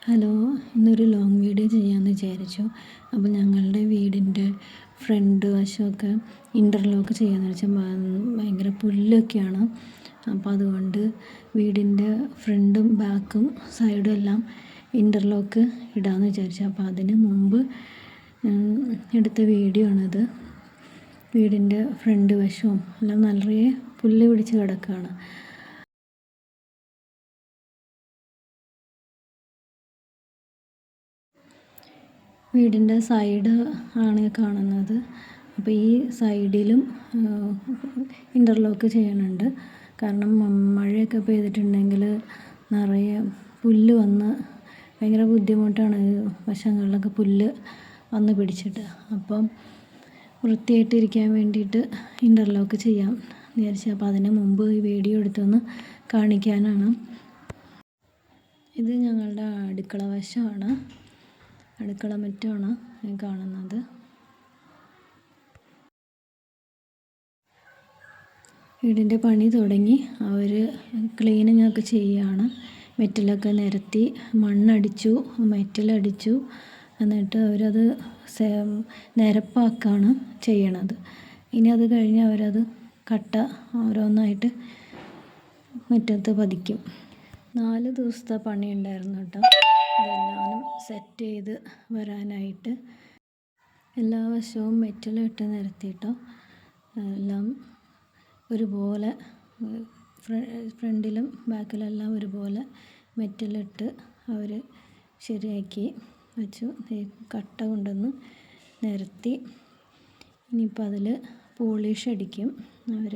Hello, ഇന്നൊരു long video ചെയ്യാമെന്ന് വിചാരിച്ചു. അപ്പോൾ ഞങ്ങളുടെ വീടിൻ്റെ ഫ്രണ്ട് വശമൊക്കെ ഇൻ്റർലോക്ക് ചെയ്യാമെന്ന് വെച്ചാൽ ഭയങ്കര പുല്ലൊക്കെയാണ്. അപ്പോൾ അതുകൊണ്ട് വീടിൻ്റെ ഫ്രണ്ടും ബാക്കും സൈഡും എല്ലാം ഇൻ്റർലോക്ക് ഇടാമെന്ന് വിചാരിച്ചു. അപ്പോൾ അതിന് മുമ്പ് എടുത്ത വീഡിയോ ആണിത്. വീടിൻ്റെ ഫ്രണ്ട് വശവും എല്ലാം നിറയെ പുല്ല് പിടിച്ച് കിടക്കുകയാണ്. വീടിൻ്റെ സൈഡ് ആണ് കാണുന്നത്. അപ്പോൾ ഈ സൈഡിലും ഇൻ്റർലോക്ക് ചെയ്യുന്നുണ്ട്. കാരണം മഴയൊക്കെ പെയ്തിട്ടുണ്ടെങ്കിൽ നിറയെ പുല്ല് വന്ന് ഭയങ്കര ബുദ്ധിമുട്ടാണ്. വശങ്ങളിലൊക്കെ പുല്ല് വന്ന് പിടിച്ചിട്ട്. അപ്പം വൃത്തിയായിട്ടിരിക്കാൻ വേണ്ടിയിട്ട് ഇൻ്റർലോക്ക് ചെയ്യാം വിചാരിച്ചു. അപ്പോൾ അതിന് മുമ്പ് ഈ വീഡിയോ എടുത്തൊന്ന് കാണിക്കാനാണ്. ഇത് ഞങ്ങളുടെ അടുക്കള വശമാണ്. അടുക്കള മുറ്റമാണ് കാണുന്നത്. വീടിൻ്റെ പണി തുടങ്ങി. അവർ ക്ലീനിങ് ഒക്കെ ചെയ്യുകയാണ്. മെറ്റലൊക്കെ നിരത്തി മണ്ണടിച്ചു, മെറ്റലടിച്ചു. എന്നിട്ട് അവരത് നിരപ്പാക്കുകയാണ് ചെയ്യണത്. ഇനി അത് കഴിഞ്ഞ് അവരത് കട്ട ഓരോന്നായിട്ട് മുറ്റത്ത് പതിക്കും. 4 ദിവസത്തെ പണി ഉണ്ടായിരുന്നു കേട്ടോ. ഇതെല്ലാം സെറ്റ് ചെയ്ത് വരാനായിട്ട് എല്ലാ വശവും മെറ്റലിട്ട് നിരത്തിയിട്ടോ. എല്ലാം ഒരുപോലെ ഫ്രണ്ടിലും ബാക്കിലെല്ലാം ഒരുപോലെ മെറ്റലിട്ട് അവർ ശരിയാക്കി വെച്ചു. കട്ട കൊണ്ടുവന്ന് നിരത്തി. ഇനിയിപ്പോൾ അതിൽ പോളിഷ് അടിക്കും അവർ.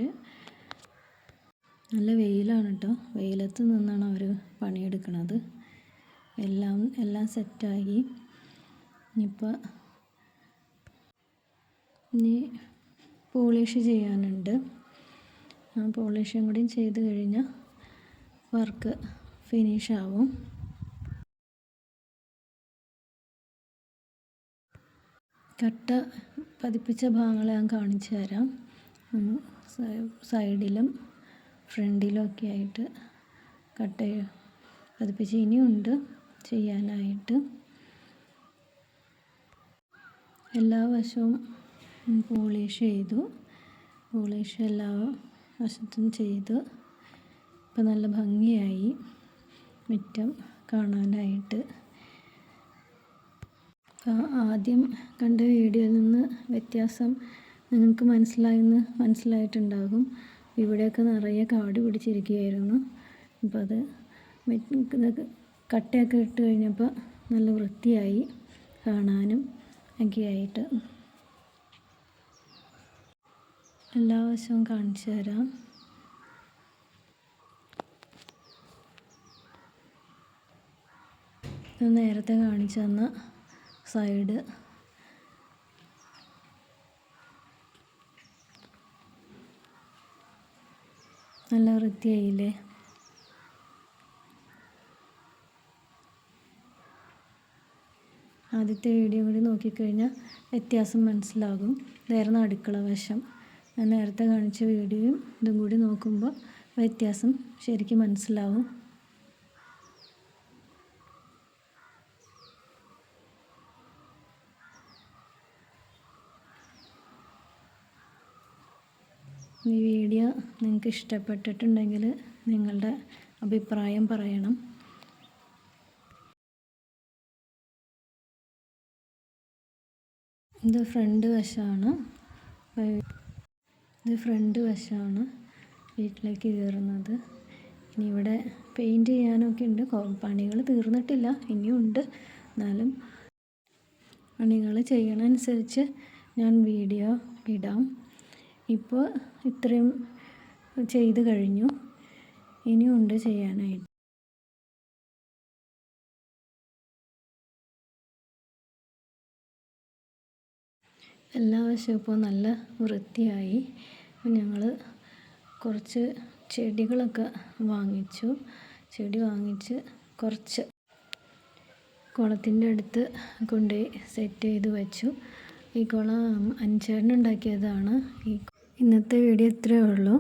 നല്ല വെയിലാണ് കേട്ടോ. വെയിലത്ത് നിന്നാണ് അവർ പണിയെടുക്കുന്നത്. എല്ലാം സെറ്റായി. ഇനി പോളിഷ് ചെയ്യാനുണ്ട്. ആ പോളിഷും കൂടി ചെയ്ത് കഴിഞ്ഞാൽ വർക്ക് ഫിനിഷാവും. കട്ട പതിപ്പിച്ച ഭാഗങ്ങൾ ഞാൻ കാണിച്ചു തരാം. സൈഡിലും ഫ്രണ്ടിലും ഒക്കെ ആയിട്ട് കട്ട പതിപ്പിച്ച് ഇനിയുണ്ട് ചെയ്യാനായിട്ട്. എല്ലാ വശവും പോളിഷ് ചെയ്തു. പോളിഷ് എല്ലാ വശത്തും ചെയ്ത് ഇപ്പം നല്ല ഭംഗിയായി മുറ്റം കാണാനായിട്ട്. ആദ്യം കണ്ട വീഡിയോയിൽ നിന്ന് വ്യത്യാസം നിങ്ങൾക്ക് മനസ്സിലായിട്ടുണ്ടാകും. ഇവിടെയൊക്കെ നിറയെ കാട് പിടിച്ചിരിക്കുകയായിരുന്നു. അപ്പോൾ അത് ഇതൊക്കെ കട്ടയൊക്കെ ഇട്ട് കഴിഞ്ഞപ്പോൾ നല്ല വൃത്തിയായി കാണാനും ഒക്കെ ആയിട്ട്. എല്ലാ വശവും കാണിച്ചു തരാം. നേരത്തെ കാണിച്ചു തന്ന സൈഡ് നല്ല വൃത്തിയായില്ലേ? ആദ്യത്തെ വീഡിയോ കൂടി നോക്കിക്കഴിഞ്ഞാൽ വ്യത്യാസം മനസ്സിലാകും. ഇതായിരുന്നു അടുക്കള വശം. ഞാൻ നേരത്തെ കാണിച്ച വീഡിയോയും ഇതും കൂടി നോക്കുമ്പോൾ വ്യത്യാസം ശരിക്കും മനസ്സിലാവും. ഈ വീഡിയോ നിങ്ങൾക്ക് ഇഷ്ടപ്പെട്ടിട്ടുണ്ടെങ്കിൽ നിങ്ങളുടെ അഭിപ്രായം പറയണം. ഇത് ഫ്രണ്ട് വശമാണ് വീട്ടിലേക്ക് കയറുന്നത്. ഇനി ഇവിടെ പെയിൻറ്റ് ചെയ്യാനൊക്കെ ഉണ്ട്. പണികൾ തീർന്നിട്ടില്ല, ഇനിയുണ്ട്. എന്നാലും പണികൾ ചെയ്യണമനുസരിച്ച് ഞാൻ വീഡിയോ ഇടാം. ഇപ്പോൾ ഇത്രയും ചെയ്ത് കഴിഞ്ഞു. ഇനിയുണ്ട് ചെയ്യാനായിട്ട്. എല്ലാ വശവും ഇപ്പോൾ നല്ല വൃത്തിയായി. ഞങ്ങൾ കുറച്ച് ചെടികളൊക്കെ വാങ്ങിച്ചു. ചെടി വാങ്ങിച്ച് കുറച്ച് കുളത്തിൻ്റെ അടുത്ത് കൊണ്ടുപോയി സെറ്റ് ചെയ്ത് വെച്ചു. ഈ കുളം അഞ്ചേട്ടൻ ഉണ്ടാക്കിയതാണ്. ഇന്നത്തെ വീഡിയോ ഇത്രയേ ഉള്ളൂ.